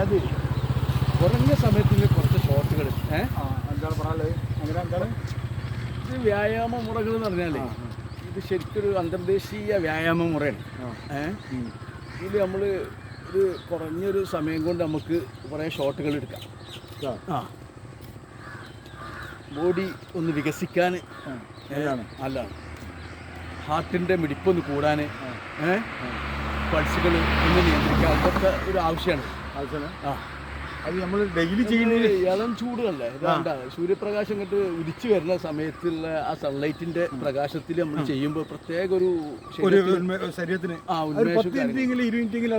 അതായത് കുറഞ്ഞ സമയത്തിൽ കുറച്ച് ഷോട്ടുകൾ എന്താണ് പറയാനുള്ളത്? അങ്ങനെ എന്താണ് ഇത് വ്യായാമ മുറകൾ എന്ന് പറഞ്ഞാൽ ഇത് ശരിക്കൊരു അന്തർദേശീയ വ്യായാമ മുറയാണ്. ഇതിൽ നമ്മൾ ഒരു കുറഞ്ഞൊരു സമയം കൊണ്ട് നമുക്ക് കുറേ ഷോട്ടുകൾ എടുക്കാം. ബോഡി ഒന്ന് വികസിക്കാൻ നല്ലതാണ്. ഹാർട്ടിൻ്റെ മിടിപ്പൊന്ന് കൂടാൻ, പൾസുകൾ ഒന്ന് നിയന്ത്രിക്കാൻ, അതൊക്കെ ഒരു ആവശ്യമാണ്. അത് നമ്മൾ ഡെയിലി ചെയ്യുന്നത് ഇളം ചൂടുകളല്ലേ, സൂര്യപ്രകാശം ഇങ്ങോട്ട് ഉദിച്ചു വരുന്ന സമയത്തുള്ള ആ സൺലൈറ്റിന്റെ പ്രകാശത്തിൽ നമ്മൾ ചെയ്യുമ്പോൾ പ്രത്യേക ഒരു ശരീരത്തിന്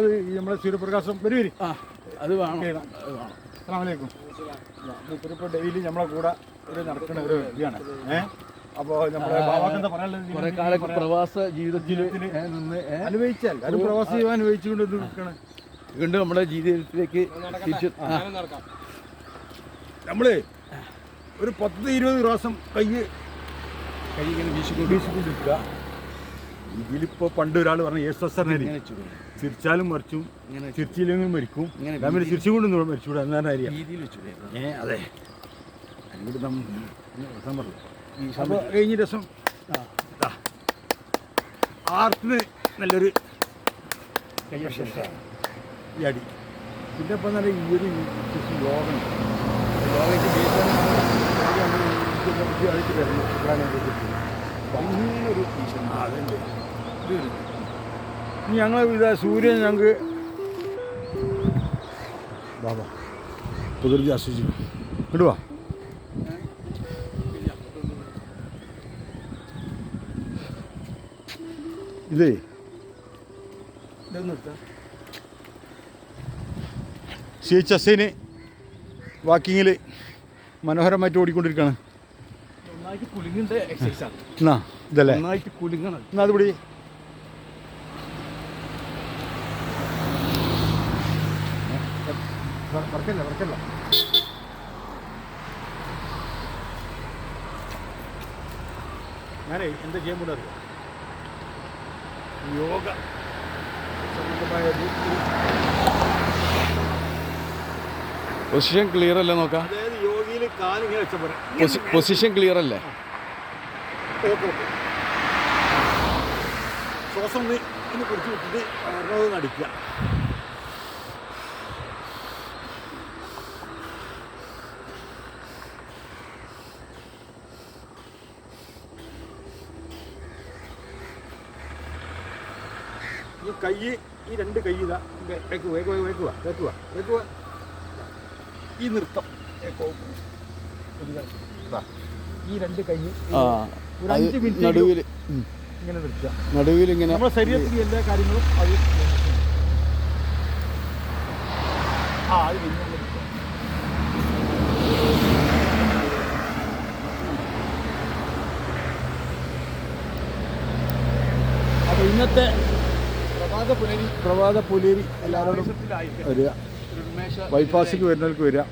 അത് നമ്മുടെ സൂര്യപ്രകാശം വരും. അത് വേണം. അസ്സലാമു ഇപ്പോൾ ഡെയിലി നമ്മളെ കൂടെ ഒരു നടക്കുന്ന ഒരു വ്യക്തിയാണ്. അപ്പോൾ നമ്മുടെ ബാബാക്കെന്താ പറയാനുള്ളത്? കുറെ കാലം പ്രവാസ ജീവിതത്തിൽ നിന്ന് അനുഭവിച്ചാൽ അത് പ്രവാസ ജീവൻ അനുഭവിച്ചുകൊണ്ട് നിൽക്കണം. അതുകൊണ്ട് നമ്മുടെ ജീവിതത്തിലേക്ക് തിരിച്ചു നമ്മൾ ഒരു 10-20 പ്രാവശ്യം കൈ ഇങ്ങനെ വീശിക്കൊണ്ടിരിക്കുക. ഇതിലിപ്പോൾ പണ്ട് ഒരാൾ പറഞ്ഞ ചിരിച്ചാലും മരിച്ചും ചിരിച്ചില്ലെങ്കിലും മരിക്കും, നമ്മൾ ചിരിച്ചുകൊണ്ട് മരിച്ചുകൂടാ എന്നാണ് അറിയാം. അതെ അങ്ങോട്ട് പറഞ്ഞു അപ്പോൾ കഴിഞ്ഞ ദിവസം ആർട്ടിന് നല്ലൊരു ഈ അടി. പിന്നെ ഇപ്പം നല്ല ഈ ഒരു യോഗം ഞങ്ങൾ ഇതാ സൂര്യൻ ഞങ്ങൾക്ക് ബാബാ പ്രകൃതി ആസ്വദിച്ചു ഇടുവാ. ഇതേ CHSന് വാക്കിങ്ങിൽ മനോഹരമായിട്ട് ഓടിക്കൊണ്ടിരിക്കുകയാണ്. എന്നാ ഇതല്ലേ എന്നാ അതുപിടി വർക്കല്ല ഞാനേ എന്താ ചെയ്യാൻ കൂടെ അറിയാം. യോഗ സംബന്ധമായ പൊസിഷൻ ക്ലിയർ അല്ലേ നോക്കാം. അതായത് യോഗയിൽ കാലിങ്ങനെ വെച്ച പോലെ പൊസിഷൻ ക്ലിയർ അല്ലേ? ശ്വാസം ഒന്ന് ഇനി പിടിച്ചു വിട്ടിട്ട് വയറിനൊന്ന് അടിക്കുക. ഈ കൈ ഈ രണ്ട് കൈ ഇതാ വേക്കുക ഈ നൃത്തം ഈ രണ്ട് കൈ ഒരു 5 മിനിറ്റ് നടുവിൽ ഇങ്ങനെ നിർത്തുക. നടുവിൽ ഇങ്ങനെ നമ്മുടെ ശരീരത്തിൽ എല്ലാ കാര്യങ്ങളും അത് അത് അപ്പോൾ ഇന്നത്തെ പ്രഭാത പുലരി എല്ലാവരോടും വരിക. ബൈപ്പാസിക്ക് വരുന്നവർക്ക് വരിക.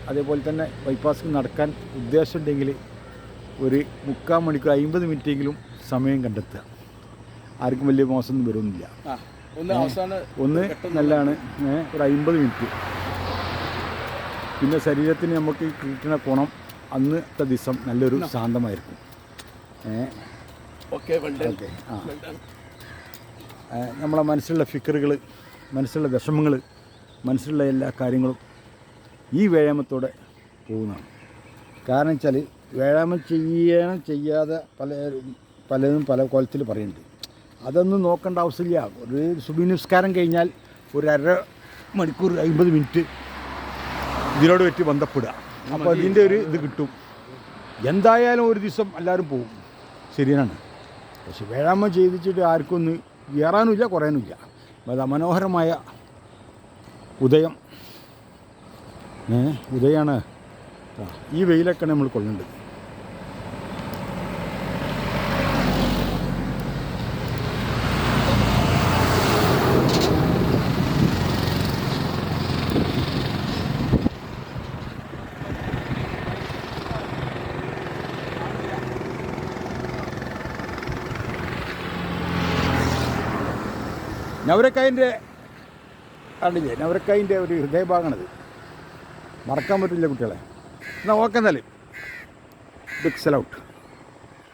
അതേപോലെ തന്നെ ബൈപ്പാസിക്ക് നടക്കാൻ ഉദ്ദേശമുണ്ടെങ്കിൽ ഒരു 3/4 മണിക്കൂർ 50 മിനിറ്റെങ്കിലും സമയം കണ്ടെത്തുക. ആർക്കും വലിയ മോശമൊന്നും വരുന്നില്ല. ഒന്ന് നല്ലതാണ്. ഒരു 50 മിനിറ്റ്. പിന്നെ ശരീരത്തിന് നമുക്ക് കിട്ടുന്ന ഗുണം അന്നത്തെ ദിവസം നല്ലൊരു ശാന്തമായിരിക്കും. നമ്മളെ മനസ്സിലുള്ള ഫിക്കറുകൾ, മനസ്സിലുള്ള വിഷമങ്ങൾ, മനസ്സിലുള്ള എല്ലാ കാര്യങ്ങളും ഈ വ്യായാമത്തോടെ പോകുന്നതാണ്. കാരണം വെച്ചാൽ വ്യായാമം ചെയ്യാതെ പലതും പല കോലത്തിൽ പറയുന്നുണ്ട്. അതൊന്നും നോക്കേണ്ട ആവശ്യമില്ല. ഒരു സുബഹി നിസ്കാരം കഴിഞ്ഞാൽ ഒരു 1/2 മണിക്കൂർ 50 മിനിറ്റ് ഇതിനോട് പറ്റി ബന്ധപ്പെടുക. അപ്പോൾ അതിൻ്റെ ഒരു ഇത് കിട്ടും. എന്തായാലും ഒരു ദിവസം എല്ലാവരും പോകും, ശരിയാണ്. പക്ഷെ വ്യായാമം ചെയ്തിട്ട് ആർക്കും ഒന്ന് ഏറാനുമില്ല കുറയാനുമില്ല. അത് മനോഹരമായ ഉദയമാണ്. ഈ വെയിലൊക്കെ നമ്മൾ കൊള്ളേണ്ടത്. ഞവരക്കായൻ്റെ കണ്ടില്ലേ അവർക്ക് അതിൻ്റെ ഒരു ഹൃദയഭാഗമാണത്. മറക്കാൻ പറ്റില്ല കുട്ടികളെ. എന്നാൽ ഓക്കെ എന്നാൽ ബിഗ് സെലൗട്ട്.